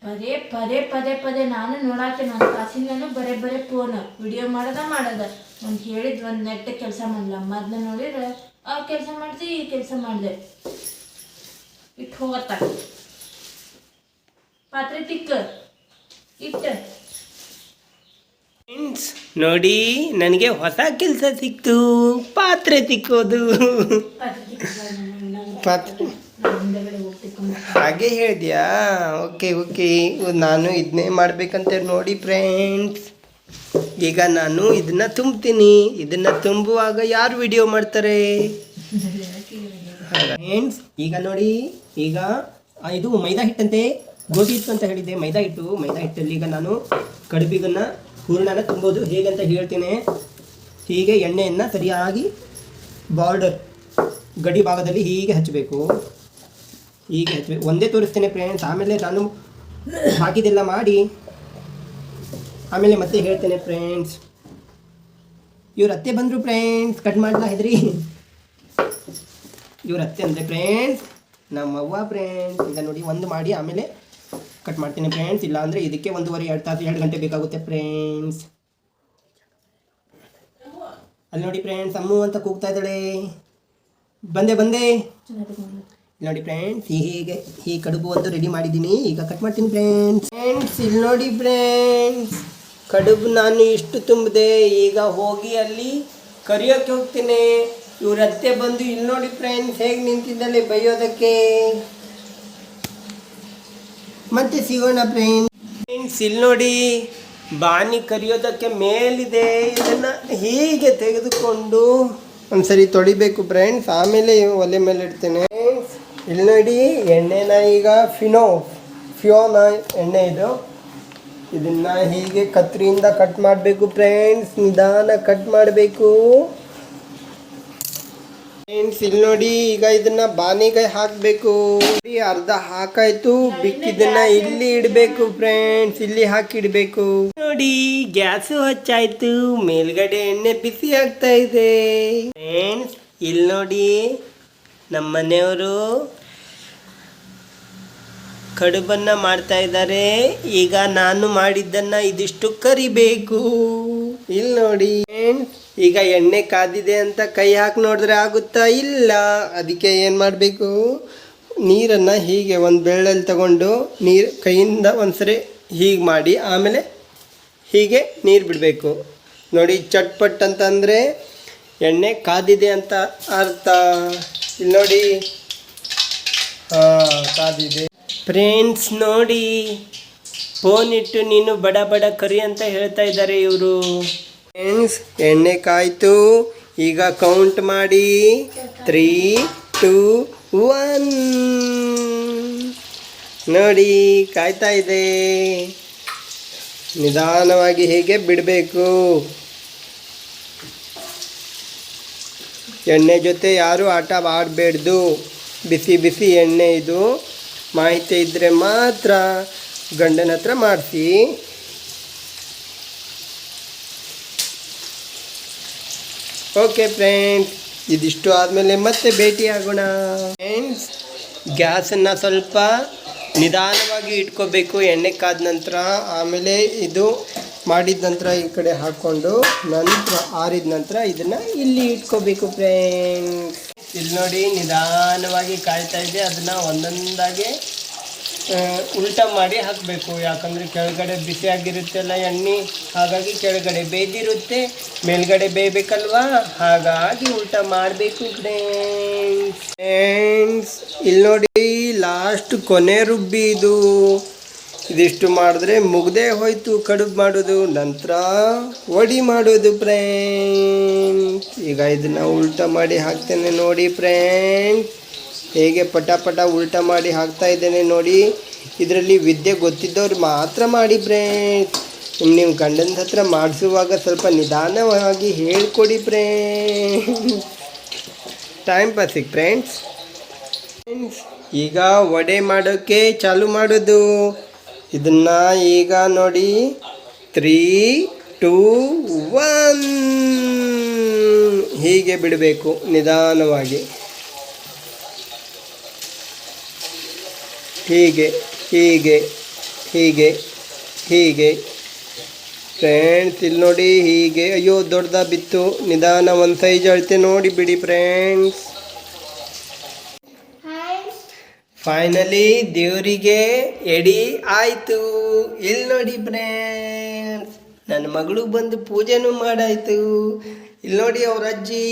ಪದೇ ಪದೇ ಪದೇ ಪದೇ ನಾನು ನೋಡಾತೀನಿ ಒಂದು ತಾಸಿಂದನೂ ಬರೇ ಫೋನ್ ವಿಡಿಯೋ ಮಾಡೋದ ಒಂದು ಹೇಳಿದ್ ಒಂದು ನೆಟ್ಟ ಕೆಲಸ ಮಾಡಲ್ಲ ಮೊದಲು ನೋಡಿದ್ರೆ ಆ ಕೆಲಸ ಮಾಡಿದೆ ಈ ಕೆಲಸ ಮಾಡಿದೆ ಇಟ್ಟು ಹೋಗತ್ತ ಪಾತ್ರೆ ತಿಕ್ಕ ಇಟ್ಟು ಫ್ರೆಂಡ್ಸ್ ನೋಡಿ ನನಗೆ ಹೊಸ ಕೆಲಸ ಸಿಕ್ತು, ಪಾತ್ರೆ ತಿಕ್ಕೋದು. ಪಾತ್ರೆ ಹಾಗೆ ಹೇಳಿದ್ಯಾ? ಓಕೆ ಓಕೆ, ನಾನು ಇದನ್ನೇ ಮಾಡ್ಬೇಕಂತ ನೋಡಿ ಫ್ರೆಂಡ್ಸ್. ಈಗ ನಾನು ಇದನ್ನ ತುಂಬ್ತೀನಿ. ಇದನ್ನ ತುಂಬುವಾಗ ಯಾರು ವಿಡಿಯೋ ಮಾಡ್ತಾರೆ? ಫ್ರೆಂಡ್ಸ್ ಈಗ ನೋಡಿ, ಈಗ ಇದು ಮೈದಾ ಹಿಟ್ಟಂತೆ, ಗೋಧಿ ಹಿಟ್ಟು ಅಂತ ಹೇಳಿದ್ದೆ. ಮೈದಾ ಹಿಟ್ಟಲ್ಲಿ ಈಗ ನಾನು ಕಡುಬಿಗನ್ನ ಹೂರಣನ ತುಂಬೋದು ಹೇಗಂತ ಹೇಳ್ತೇನೆ. ಹೀಗೆ ಎಣ್ಣೆಯನ್ನು ಸರಿಯಾಗಿ ಬಾರ್ಡರ್ ಗಡಿ ಭಾಗದಲ್ಲಿ ಹೀಗೆ ಹಚ್ಚಬೇಕು. ಒಂದೇ ತೋರಿಸ್ತೇನೆ ಫ್ರೆಂಡ್ಸ್, ಆಮೇಲೆ ನಾನು ಹಾಕಿದೆಲ್ಲ ಮಾಡಿ ಆಮೇಲೆ ಮತ್ತೆ ಹೇಳ್ತೇನೆ ಫ್ರೆಂಡ್ಸ್. ಇವ್ರ ಅತ್ತೆ ಬಂದರು ಫ್ರೆಂಡ್ಸ್, ಕಟ್ ಮಾಡಲ್ಲ ಹೆದ್ರಿ. ಇವ್ರ ಅತ್ತೆ ಅಂದರೆ ಫ್ರೆಂಡ್ಸ್ ನಮ್ಮವ್ವ ಫ್ರೆಂಡ್ಸ್. ಈಗ ನೋಡಿ ಒಂದು ಮಾಡಿ ಆಮೇಲೆ ಕಟ್ ಮಾಡ್ತೀನಿ ಫ್ರೆಂಡ್ಸ್. ಇಲ್ಲ ಅಂದರೆ ಇದಕ್ಕೆ 1.5-2 ಗಂಟೆ ಬೇಕಾಗುತ್ತೆ ಫ್ರೆಂಡ್ಸ್. ಅಲ್ಲಿ ನೋಡಿ ಫ್ರೆಂಡ್ಸ್, ಅಮ್ಮು ಅಂತ ಕೂಗ್ತಾ ಇದ್ದಾಳೆ. ಬಂದೆ ನೋಡಿ ಫ್ರೆಂಡ್ಸ್, ಹೀಗೆ ಕಡುಬು ಒಂದು ರೆಡಿ ಮಾಡಿದ್ದೀನಿ. ಈಗ ಕಟ್ ಮಾಡ್ತೀನಿ ಫ್ರೆಂಡ್ಸ್. ಇಲ್ಲಿ ನೋಡಿ ಫ್ರೆಂಡ್ಸ್, ಕಡುಬು ನಾನು ಇಷ್ಟು ತುಂಬಿದೆ. ಈಗ ಹೋಗಿ ಅಲ್ಲಿ ಕರಿಯೋಕ್ಕೆ ಹೋಗ್ತೀನಿ. ಇವ್ರ ಅತ್ತೆ ಬಂದು ಇಲ್ಲಿ ನೋಡಿ ಫ್ರೆಂಡ್ಸ್ ಹೇಗೆ ನಿಂತಿದ್ದಾಳೆ ಬೈಯೋದಕ್ಕೆ. ಮತ್ತೆ ಸಿಗೋಣ ಫ್ರೆಂಡ್ಸ್. ಇಲ್ಲಿ ನೋಡಿ ಬಾನಿ ಕರಿಯೋದಕ್ಕೆ ಮೇಲಿದೆ. ಇದನ್ನು ಹೀಗೆ ತೆಗೆದುಕೊಂಡು ಒಂದ್ಸರಿ ತೊಳಿಬೇಕು ಫ್ರೆಂಡ್ಸ್, ಆಮೇಲೆ ಒಲೆ ಮೇಲೆ ಇಡ್ತೇನೆ. ಇಲ್ಲಿ ನೋಡಿ ಎಣ್ಣೆನ ಈಗ ಫಿಯೋನ ಎಣ್ಣೆ ಇದು. ಇದನ್ನು ಹೀಗೆ ಕತ್ರಿಯಿಂದ ಕಟ್ ಮಾಡಬೇಕು ಫ್ರೆಂಡ್ಸ್, ನಿಧಾನ ಕಟ್ ಮಾಡಬೇಕು ಫ್ರೆಂಡ್ಸ್. ಇಲ್ಲಿ ನೋಡಿ ಈಗ ಇದನ್ನ ಬಾನಿಗೆ ಹಾಕಬೇಕು. ಅರ್ಧ ಹಾಕಾಯ್ತು, ಬಿಕ್ಕಿದನ್ನ ಇಲ್ಲಿ ಇಡಬೇಕು ಫ್ರೆಂಡ್ಸ್, ಇಲ್ಲಿ ಹಾಕಿ ಇಡಬೇಕು. ನೋಡಿ ಗ್ಯಾಸು ಹಚ್ಚಾಯ್ತು, ಮೇಲ್ಗಡೆ ಎಣ್ಣೆ ಬಿಸಿ ಆಗ್ತಾ ಇದೆ ಫ್ರೆಂಡ್ಸ್. ಇಲ್ಲಿ ನೋಡಿ ನಮ್ಮ ಮನೆಯವರು ಕಡುಬನ್ನ ಮಾಡ್ತಾ ಇದ್ದಾರೆ. ಈಗ ನಾನು ಮಾಡಿದ್ದನ್ನ ಇದಿಷ್ಟು ಕರಿಬೇಕು. ಇಲ್ಲಿ ನೋಡಿ ಫ್ರೆಂಡ್ಸ್, ಈಗ ಎಣ್ಣೆ ಕಾದಿದೆ ಅಂತ ಕೈ ಹಾಕಿ ನೋಡಿದ್ರೆ ಆಗುತ್ತಾ? ಇಲ್ಲ. ಅದಕ್ಕೆ ಏನು ಮಾಡಬೇಕು, ನೀರನ್ನು ಹೀಗೆ ಒಂದು ಬೆಳ್ಳಲ್ಲಿ ತಗೊಂಡು ನೀರು ಕೈಯಿಂದ ಒಂದ್ಸರಿ ಹೀಗೆ ಮಾಡಿ ಆಮೇಲೆ ಹೀಗೆ ನೀರು ಬಿಡಬೇಕು. ನೋಡಿ ಚಟ್ಪಟ್ ಅಂತಂದರೆ ಎಣ್ಣೆ ಕಾದಿದೆ ಅಂತ ಅರ್ಥ. ಇಲ್ಲಿ ನೋಡಿ, ಕಾದಿದೆ ಫ್ರೆಂಡ್ಸ್. ನೋಡಿ ಫೋನ್ ಇಟ್ಟು ನೀನು ಬಡ ಬಡ ಕರಿ ಅಂತ ಹೇಳ್ತಾ ಇದ್ದಾರೆ ಇವರು ಫ್ರೆಂಡ್ಸ್. ಎಣ್ಣೆ ಕಾಯ್ತು, ಈಗ ಕೌಂಟ್ ಮಾಡಿ 3, 2, 1 ನೋಡಿ ಕಾಯ್ತಾ ಇದೆ. ನಿಧಾನವಾಗಿ ಹೀಗೆ ಬಿಡಬೇಕು. ಎಣ್ಣೆ ಜೊತೆ ಯಾರು ಆಟ ಆಡಬೇಡ್ದು. ಬಿಸಿ ಬಿಸಿ ಎಣ್ಣೆ ಇದು. ಮಾಹಿತಿ ಇದ್ದರೆ ಮಾತ್ರ ಗಂಡನ ಹತ್ರ ಮಾಡಿಸಿ. ಓಕೆ ಫ್ರೆಂಡ್ಸ್, ಇದಿಷ್ಟು ಆದಮೇಲೆ ಮತ್ತೆ ಭೇಟಿ ಆಗೋಣ ಫ್ರೆಂಡ್ಸ್. ಗ್ಯಾಸನ್ನು ಸ್ವಲ್ಪ ನಿಧಾನವಾಗಿ ಇಟ್ಕೋಬೇಕು ಎಣ್ಣೆ ಕಾದ ನಂತರ. ಆಮೇಲೆ ಇದು ಮಾಡಿದ ನಂತರ ಈ ಕಡೆ ಹಾಕ್ಕೊಂಡು ನಂತರ ಆರಿದ ನಂತರ ಇದನ್ನು ಇಲ್ಲಿ ಇಟ್ಕೋಬೇಕು ಫ್ರೆಂಡ್ಸ್. ಇಲ್ಲಿ ನೋಡಿ ನಿಧಾನವಾಗಿ ಕಾಯ್ತಾ ಇದೆ. ಅದನ್ನು ಒಂದೊಂದಾಗಿ ಉಲ್ಟಾ ಮಾಡಿ ಹಾಕಬೇಕು. ಯಾಕಂದರೆ ಕೆಳಗಡೆ ಬಿಸಿಯಾಗಿರುತ್ತೆಲ್ಲ ಎಣ್ಣೆ, ಹಾಗಾಗಿ ಕೆಳಗಡೆ ಬೇಯ್ದಿರುತ್ತೆ, ಮೇಲ್ಗಡೆ ಬೇಯಬೇಕಲ್ವಾ, ಹಾಗಾಗಿ ಉಲ್ಟಾ ಮಾಡಬೇಕು ಫ್ರೆಂಡ್ಸ್. ಇಲ್ಲಿ ನೋಡಿ ಲಾಸ್ಟ್ ಕೊನೆ ರುಬ್ಬಿ ಇದು. ಇದಿಷ್ಟು ಮಾಡಿದ್ರೆ ಮುಗ್ದೇ ಹೋಯ್ತು ಕಡುಬು ಮಾಡೋದು. ನಂತರ ವಡಿ ಮಾಡೋದು ಫ್ರೆಂಡ್ಸ್. ಈಗ ಇದನ್ನು ಉಲ್ಟಾ ಮಾಡಿ ಹಾಕ್ತೇನೆ ನೋಡಿ ಫ್ರೆಂಡ್ಸ್. ಹೇಗೆ ಪಟ ಪಟ ಉಲ್ಟಾ ಮಾಡಿ ಹಾಕ್ತಾ ಇದ್ದೇನೆ ನೋಡಿ. ಇದರಲ್ಲಿ ವಿದ್ಯೆ ಗೊತ್ತಿದ್ದವ್ರು ಮಾತ್ರ ಮಾಡಿ ಫ್ರೆಂಡ್ಸ್. ನಿಮ್ಮ ಗಂಡನ ಹತ್ರ ಮಾಡಿಸುವಾಗ ಸ್ವಲ್ಪ ನಿಧಾನವಾಗಿ ಹೇಳ್ಕೊಡಿ ಫ್ರೆಂಡ್ಸ್. Time ಪಾಸಿಗೆ friends. ಈಗ ವಡೆ ಮಾಡೋಕ್ಕೆ ಚಾಲು ಮಾಡೋದು. ಇದನ್ನು ಈಗ ನೋಡಿ 3, 2, 1 ಹೀಗೆ ಬಿಡಬೇಕು ನಿಧಾನವಾಗಿ. ಹೀಗೆ ಹೀಗೆ ಹೀಗೆ ಹೀಗೆ ಫ್ರೆಂಡ್ಸ್. ಇಲ್ಲಿ ನೋಡಿ ಹೀಗೆ. ಅಯ್ಯೋ ದೊಡ್ಡದ ಬಿತ್ತು. ನಿಧಾನ ಒಂದು ಸೈಜ್ ಅಳತೆ ನೋಡಿ ಬಿಡಿ ಫ್ರೆಂಡ್ಸ್. ಫೈನಲಿ ದೇವರಿಗೆ ಎಡಿ ಆಯಿತು. ಇಲ್ಲಿ ನೋಡಿ ಫ್ರೆಂಡ್ಸ್, ನನ್ನ ಮಗಳು ಬಂದು ಪೂಜೆನೂ ಮಾಡಾಯಿತು. ಇಲ್ಲಿ ನೋಡಿ ಅವ್ರ ಅಜ್ಜಿ